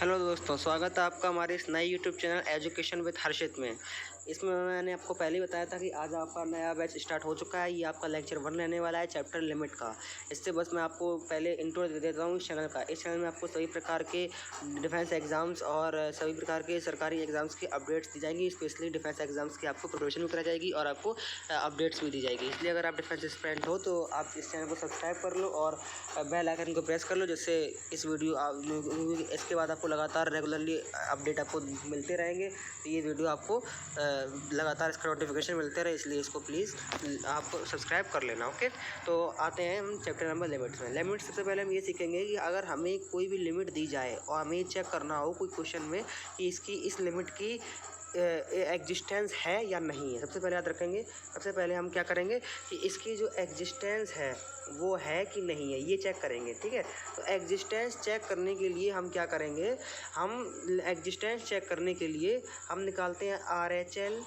Hello दोस्तों, स्वागत है आपका हमारे इस नए यूट्यूब चैनल एजुकेशन विद हर्षित में। इसमें मैंने आपको पहले ही बताया था कि आज आपका नया बैच स्टार्ट हो चुका है। ये आपका लेक्चर 1 रहने वाला है, चैप्टर लिमिट का। इससे बस मैं आपको पहले इंट्रो दे देता हूँ इस चैनल का। इस चैनल में आपको सभी प्रकार के डिफेंस एग्ज़ाम्स और सभी प्रकार के सरकारी एग्ज़ाम्स की अपडेट्स दी जाएंगी। स्पेशली डिफेंस एग्ज़ाम्स की आपको प्रिपरेशन भी कराई जाएगी और आपको अपडेट्स भी दी जाएगी। इसलिए अगर आप डिफेंस एस्पिरेंट हो तो आप इस चैनल को सब्सक्राइब कर लो और बेल आइकन को प्रेस कर लो, जिससे इस वीडियो इसके बाद आपको लगातार रेगुलरली अपडेट आपको मिलते रहेंगे। तो ये वीडियो आपको लगातार इसका नोटिफिकेशन मिलते रहे, इसलिए इसको प्लीज़ आप सब्सक्राइब कर लेना। ओके, तो आते हैं हम चैप्टर नंबर लिमिट्स में। लिमिट सबसे पहले हम ये सीखेंगे कि अगर हमें कोई भी लिमिट दी जाए और हमें चेक करना हो कोई क्वेश्चन में कि इसकी इस लिमिट की एग्जिस्टेंस है या नहीं है। सबसे पहले याद रखेंगे, सबसे पहले हम क्या करेंगे कि इसकी जो एग्जिस्टेंस है वो है कि नहीं है, ये चेक करेंगे। ठीक है, तो एग्जिस्टेंस चेक करने के लिए हम क्या करेंगे, हम एग्जिस्टेंस चेक करने के लिए हम निकालते हैं RHL,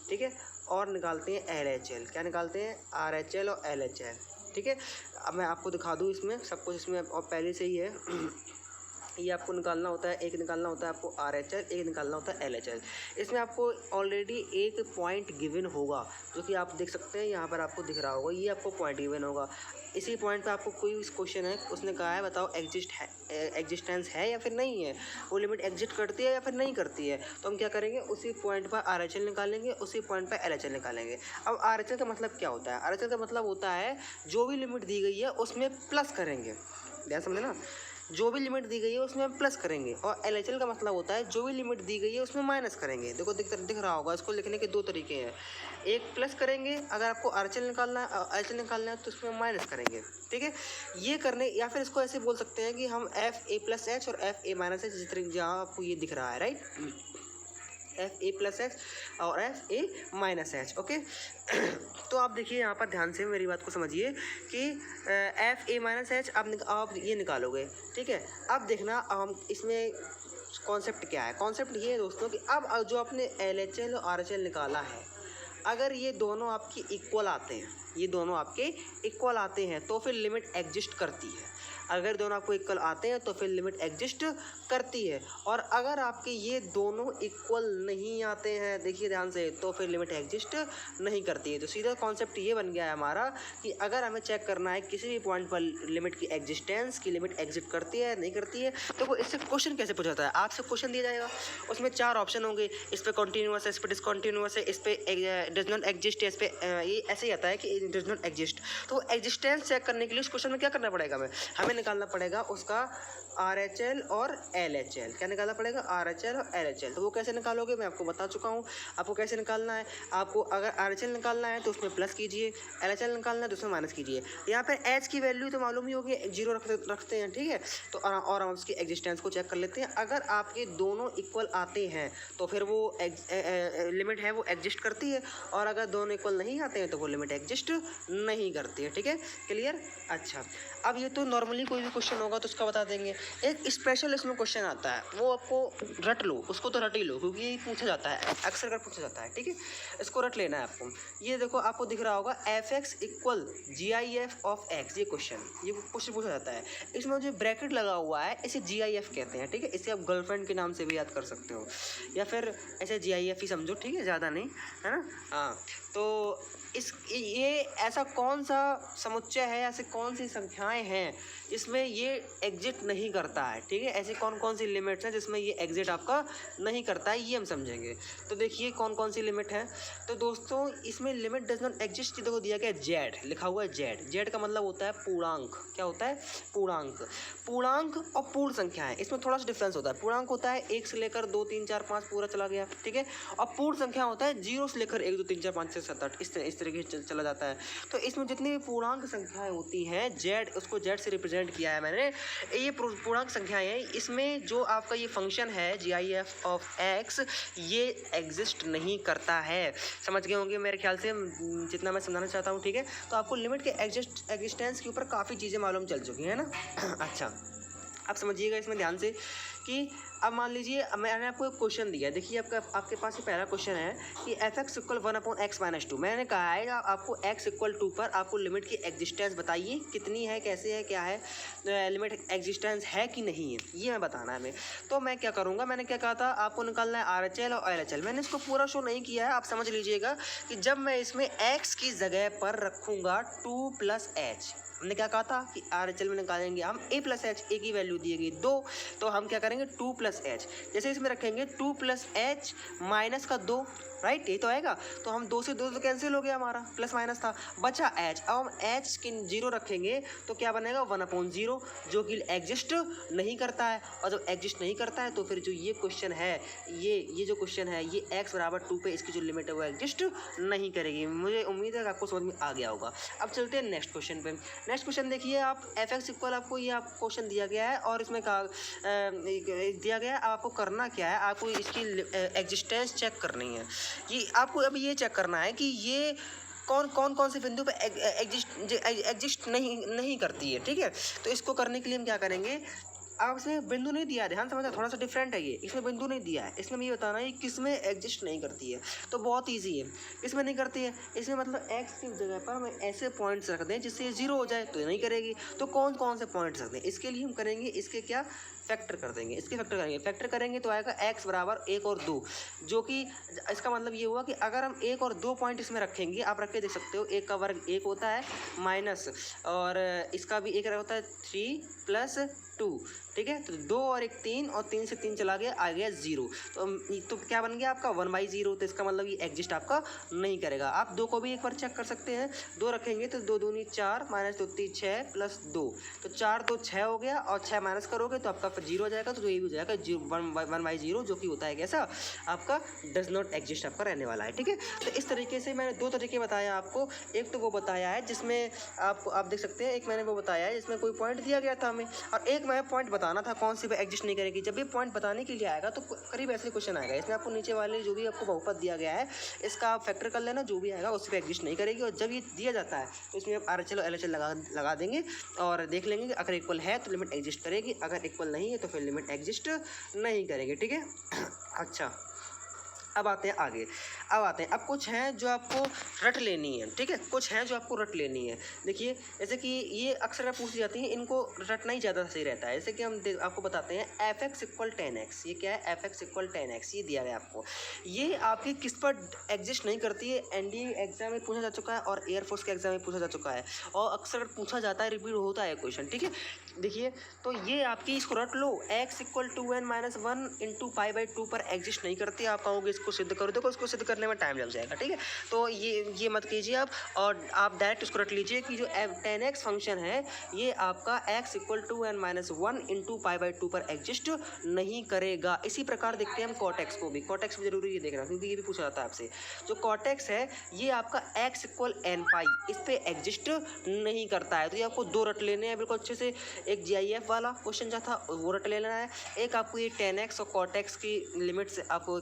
ठीक है, और निकालते हैं LHL। क्या निकालते हैं? RHL और LHL। ठीक है, अब मैं आपको दिखा दूँ इसमें सब कुछ, इसमें और पहले से ही है। ये आपको निकालना होता है, एक निकालना होता है आपको RHL, एक निकालना होता है LHL। इसमें आपको ऑलरेडी एक पॉइंट गिवन होगा, जो कि आप देख सकते हैं यहाँ पर आपको दिख रहा होगा। ये आपको पॉइंट गिवन होगा। इसी पॉइंट पे आपको कोई क्वेश्चन है, उसने कहा है बताओ एग्जिस्टेंस है या फिर नहीं है, वो लिमिट एग्जिस्ट करती है या फिर नहीं करती है। तो हम क्या करेंगे, उसी पॉइंट पर RHL निकालेंगे, उसी पॉइंट पर LHL निकालेंगे। अब RHL का मतलब क्या होता है? RHL का मतलब होता है जो भी लिमिट दी गई है उसमें प्लस करेंगे। ध्यान समझे ना, जो भी लिमिट दी गई है उसमें हम प्लस करेंगे। और LHL का मतलब होता है जो भी लिमिट दी गई है उसमें माइनस करेंगे। देखो दिख रहा होगा, इसको लिखने के दो तरीके हैं। एक प्लस करेंगे, अगर आपको RHL निकालना है, LHL निकालना है तो उसमें माइनस करेंगे। ठीक है, ये करने, या फिर इसको ऐसे बोल सकते हैं कि हम FA+H और FA-H, जिस तरह जहाँ आपको ये दिख रहा है, राइट, FA+H और FA-H। ओके, तो आप देखिए यहाँ पर ध्यान से मेरी बात को समझिए कि FA-H आप ये निकालोगे। ठीक है, अब देखना हम इसमें कॉन्सेप्ट क्या है। कॉन्सेप्ट ये है दोस्तों कि अब जो आपने LHL और RHL निकाला है, अगर ये दोनों आपके इक्वल आते हैं, ये दोनों आपके इक्वल आते हैं तो फिर लिमिट एग्जिस्ट करती है। अगर दोनों आपको इक्वल आते हैं तो फिर लिमिट एग्जिस्ट करती है। और अगर आपके ये दोनों इक्वल नहीं आते हैं, देखिए ध्यान से, तो फिर लिमिट एग्जिस्ट नहीं करती है। तो सीधा कॉन्सेप्ट ये बन गया है हमारा कि अगर हमें चेक करना है किसी भी पॉइंट पर लिमिट की एग्जिस्टेंस की, लिमिट एग्जिस्ट करती है नहीं करती है, तो वो इससे क्वेश्चन कैसे पूछा जाता है। आपसे क्वेश्चन दिया जाएगा, उसमें 4 ऑप्शन होंगे, इस पर कॉन्टीन्यूअस है, इस पर डिसकॉन्टीन्यूअस है, इस पर डज नॉट एग्जिस्ट है, इस पर ये ऐसे ही आता है कि डज नॉट एग्जिस्ट। तो एग्जिस्टेंस चेक करने के लिए उस क्वेश्चन में क्या करना पड़ेगा, हमें निकालना पड़ेगा उसका RHL और LHL। क्या निकालना पड़ेगा? RHL और LHL। तो वो कैसे निकालोगे मैं आपको बता चुका हूँ। आपको कैसे निकालना है, आपको अगर RHL निकालना है तो उसमें प्लस कीजिए, LHL निकालना है तो उसमें माइनस कीजिए। यहाँ पे H की वैल्यू तो मालूम ही होगी, 0 रखते हैं। ठीक है, तो और हम उसकी एग्जिस्टेंस को चेक कर लेते हैं। अगर आपके दोनों इक्वल आते हैं तो फिर वो लिमिट है वो एग्जिस्ट करती है, और अगर दोनों इक्वल नहीं आते हैं तो वो लिमिट एग्जिस्ट नहीं करती है। ठीक है, क्लियर? अच्छा, अब ये तो नॉर्मली कोई भी क्वेश्चन होगा तो उसका बता देंगे। एक स्पेशल इसमें क्वेश्चन आता है, वो आपको रट लो, उसको तो रट ही लो, क्योंकि ये पूछा जाता है, अक्सर कर पूछा जाता है। ठीक है, इसको रट लेना है आपको। ये देखो, आपको दिख रहा होगा FX = GIF of X। ये क्वेश्चन पूछा जाता है। इसमें जो ब्रैकेट लगा हुआ है इसे GIF कहते हैं। ठीक है, इसे आप गर्लफ्रेंड के नाम से भी याद कर सकते हो, या फिर ऐसे GIF ही समझो। ठीक है, ज़्यादा नहीं, है ना। हाँ, तो ये ऐसा कौन सा समुच्चय है, ऐसे कौन सी संख्याएं हैं जिसमें ये एग्जिट नहीं करता है। ठीक है, ऐसे कौन कौन सी लिमिट्स हैं जिसमें ये एग्जिट आपका नहीं करता है, ये हम समझेंगे। तो देखिए कौन कौन सी लिमिट है। तो दोस्तों इसमें लिमिट डज नॉट एग्जिस्ट, देखो दिया गया Z, लिखा हुआ है Z का मतलब होता है पूर्णांक। क्या होता है? पूर्णांक। पूर्णांक और पूर्ण संख्या है, इसमें थोड़ा सा डिफरेंस होता है। पूर्णांक होता है 1 से लेकर 2 3 4 5 पूरा चला गया। ठीक है, और पूर्ण संख्या होता है 0 से लेकर 1 2 3 4 5 6 7 8 इस तरीके से चला जाता है। तो इसमें जितनी भी पूर्णांक संख्याएं होती हैं, Z, उसको Z से रिप्रेजेंट किया है मैंने। ये पूर्णांक संख्याएं हैं, इसमें जो आपका ये फंक्शन है GIF of X, ये एग्जिस्ट नहीं करता है। समझ गए होंगे मेरे ख्याल से जितना मैं समझाना चाहता हूँ। ठीक है, तो आपको लिमिट के एग्जिस्टेंस के ऊपर काफ़ी चीज़ें मालूम चल चुकी हैं ना। अच्छा, अब समझिएगा इसमें ध्यान से कि अब मान लीजिए मैंने आपको एक क्वेश्चन दिया, देखिए आपके पास पहला क्वेश्चन है कि एफ एक्स इक्वल 1/x-2। मैंने कहा है आपको x इक्वल 2 पर आपको लिमिट की एग्जिस्टेंस बताइए, कितनी है, कैसे है, क्या है, लिमिट एग्जिस्टेंस है कि नहीं है, ये मैं बताना है हमें। तो मैं क्या करूँगा, मैंने क्या कहा था, आपको निकालना है RHL और LHL। मैंने इसको पूरा शो नहीं किया है, आप समझ लीजिएगा कि जब मैं इसमें x की जगह पर रखूँगा 2 + h, हमने क्या कहा था कि RHL में निकालेंगे हम a + h, a की वैल्यू दी गई 2, तो हम क्या करेंगे 2 + h, जैसे इसमें रखेंगे 2 + h माइनस का 2, राइट, ये तो आएगा। तो हम 2 से 2 तो कैंसिल हो गया, हमारा प्लस माइनस था, बचा h। अब हम h की 0 रखेंगे तो क्या बनेगा 1/0, जो कि एग्जिस्ट नहीं करता है। और जब एग्जिस्ट नहीं करता है तो फिर जो ये क्वेश्चन है, ये जो क्वेश्चन है, ये x = 2 पे इसकी जो लिमिट है वो एग्जिस्ट नहीं करेगी। मुझे उम्मीद है कि आपको समझ में आ गया होगा। अब चलते हैं नेक्स्ट क्वेश्चन पे। नेक्स्ट क्वेश्चन देखिए आप, एफ एक्स इक्वल आपको ये आप क्वेश्चन दिया गया है और इसमें कहा दिया गया है, आपको करना क्या है, आपको इसकी एग्जिस्टेंस चेक करनी है। ये आपको अब ये चेक करना है कि ये कौन से बिंदु पे एग्जिस्ट नहीं करती है, ठीक है। तो इसको करने के लिए हम क्या करेंगे, अब इसमें बिंदु नहीं दिया है, ध्यान समझना, थोड़ा सा डिफरेंट है ये, इसमें बिंदु नहीं दिया है, इसमें ये बताना है किस में एग्जिस्ट नहीं करती है। तो बहुत इजी है, इसमें नहीं करती है, इसमें मतलब x की जगह पर हमें ऐसे पॉइंट्स रख दें जिससे ये 0 हो जाए, तो ये नहीं करेगी। तो कौन से पॉइंट्स रख दें, इसके लिए हम करेंगे, इसके क्या फैक्टर कर देंगे, इसके फैक्टर करेंगे तो आएगा x = 1 और 2, जो कि इसका मतलब ये हुआ कि अगर हम 1 और 2 पॉइंट इसमें रखेंगे, आप रख के देख सकते हो, 1 का वर्ग 1 होता है माइनस, और इसका भी 1 होता है 3 + 2, ठीक है। तो 2 और 1 3, और 3 से 3 चला गया, आ गया 0। तो क्या बन गया आपका 1/0। तो इसका मतलब ये एग्जिस्ट आपका नहीं करेगा। आप 2 को भी एक बार चेक कर सकते हैं, 2 रखेंगे तो 2 दूनी 4 माइनस 2 3 6 + 2, तो 4 तो 6 हो गया, और 6 माइनस करोगे तो आपका फिर 0 हो जाएगा। तो ये भी हो जाएगा 1/0, जो कि होता है कैसा, आपका डज नॉट एग्जिस्ट आपका रहने वाला है, ठीक है। तो इस तरीके से मैंने 2 तरीके बताया आपको। एक तो वो बताया है जिसमें आप देख सकते हैं, एक मैंने वो बताया है जिसमें कोई पॉइंट दिया गया था हमें, और एक मैं पॉइंट बताना था कौन सी पे एग्जिस्ट नहीं करेगी। जब भी पॉइंट बताने के लिए आएगा तो करीब ऐसे क्वेश्चन आएगा, इसमें आपको नीचे वाले जो भी आपको बहुपद दिया गया है इसका आप फैक्टर कर लेना, जो भी आएगा उस पर एग्जिस्ट नहीं करेगी। और जब ये दिया जाता है तो इसमें आप RHL और LHL लगा देंगे और देख लेंगे कि अगर इक्वल है तो लिमिट एग्जिस्ट करेगी, अगर इक्वल नहीं है तो फिर लिमिट एग्जिस्ट नहीं करेगी, ठीक है। अच्छा, अब आते हैं आगे। अब कुछ हैं जो आपको रट लेनी है, ठीक है, कुछ हैं जो आपको रट लेनी है। देखिए, जैसे कि ये अक्सर पूछी जाती है, इनको रटना ही ज़्यादा सही रहता है। जैसे कि हम आपको बताते हैं एफ एक्स इक्वल 10x, ये क्या है, एफ एक्स इक्वल 10x, ये दिया गया आपको। ये आपकी किस पर एग्जिस्ट नहीं करती है, NDA एग्जाम में पूछा जा चुका है और एयरफोर्स के एग्जाम में पूछा जा चुका है, और अक्सर पूछा जाता है, रिपीट होता है क्वेश्चन, ठीक है। देखिए, तो ये आपकी इसको रट लो, x = 2n - 1 × π/2 पर एग्जिस्ट नहीं करती। आप कहोगे इसको सिद्ध करो, देखो इसको सिद्ध करने में टाइम लग जाएगा, ठीक है। तो ये मत कीजिए आप, और आप डायरेक्ट इसको रट लीजिए कि जो 10x फंक्शन है ये आपका x = 2n - 1 × π/2 पर एग्जिस्ट नहीं करेगा। इसी प्रकार देखते हैं हम कॉट को भी। कॉट भी जरूरी है देखना, क्योंकि ये भी पूछा जाता है आपसे। जो कॉट है ये आपका x = nπ, इस पर एग्जिस्ट नहीं करता है। तो ये आपको 2 रट लेने हैं बिल्कुल अच्छे से। एक GIF वाला क्वेश्चन जो था वो रट लेना है, एक आपको ये 10x और cot x की लिमिट से आपको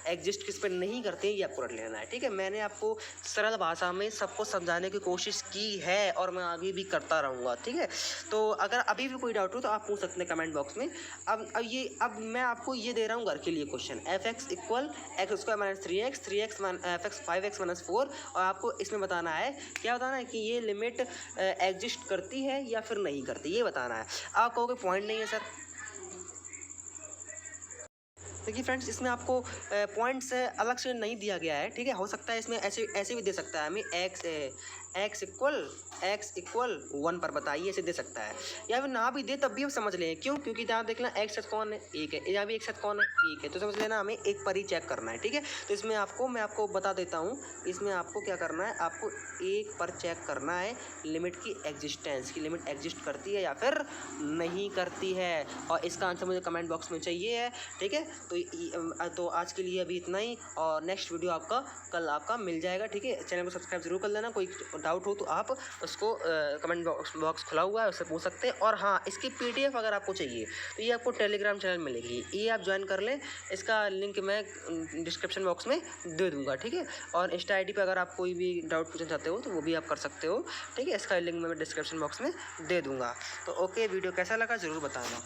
एग्जिस्ट किस पर नहीं करते हैं ये आपको रट लेना है, ठीक है। मैंने आपको सरल भाषा में सबको समझाने की कोशिश की है और मैं आगे भी करता रहूँगा, ठीक है। तो अगर अभी भी कोई डाउट हो तो आप पूछ सकते हैं कमेंट बॉक्स में। अब मैं आपको ये दे रहा हूँ घर के लिए question, F x equal x² - 3x, 3x f x 5x - 4, और आपको इसमें बताना है, क्या बताना है कि ये लिमिट एग्जिस्ट करती है या फिर नहीं करती, ये बताना है। आप कहोगे पॉइंट नहीं है सर। देखिए फ्रेंड्स, इसमें आपको पॉइंट्स अलग से नहीं दिया गया है, ठीक है। हो सकता है इसमें ऐसे भी दे सकता है हमें, x इक्वल 1 पर बताइए, ऐसे दे सकता है, या फिर ना भी दे तब भी हम समझ लें। क्यों? क्योंकि यहाँ देख लेना x कौन है, 1 है, यहाँ भी एक साथ कौन है, 1 है, तो समझ लेना हमें एक पर ही चेक करना है, ठीक है। तो इसमें मैं आपको बता देता हूँ, इसमें आपको क्या करना है, आपको एक पर चेक करना है लिमिट की एग्जिस्टेंस, की लिमिट एग्जिस्ट करती है या फिर नहीं करती है, और इसका आंसर मुझे कमेंट बॉक्स में चाहिए है, ठीक है। तो आज के लिए अभी इतना ही, और नेक्स्ट वीडियो आपका कल आपका मिल जाएगा, ठीक है। चैनल को सब्सक्राइब जरूर कर लेना। कोई डाउट हो तो आप उसको कमेंट बॉक्स खुला हुआ है, उससे पूछ सकते हैं। और हाँ, इसकी PDF अगर आपको चाहिए तो ये आपको टेलीग्राम चैनल मिलेगी, ये आप ज्वाइन कर लें। इसका लिंक मैं डिस्क्रिप्शन बॉक्स में दे दूँगा, ठीक है। और इंस्टा ID पे अगर आप कोई भी डाउट पूछना चाहते हो तो वो भी आप कर सकते हो, ठीक है। इसका लिंक मैं डिस्क्रिप्शन बॉक्स में दे दूँगा। तो ओके, वीडियो कैसा लगा ज़रूर बताना।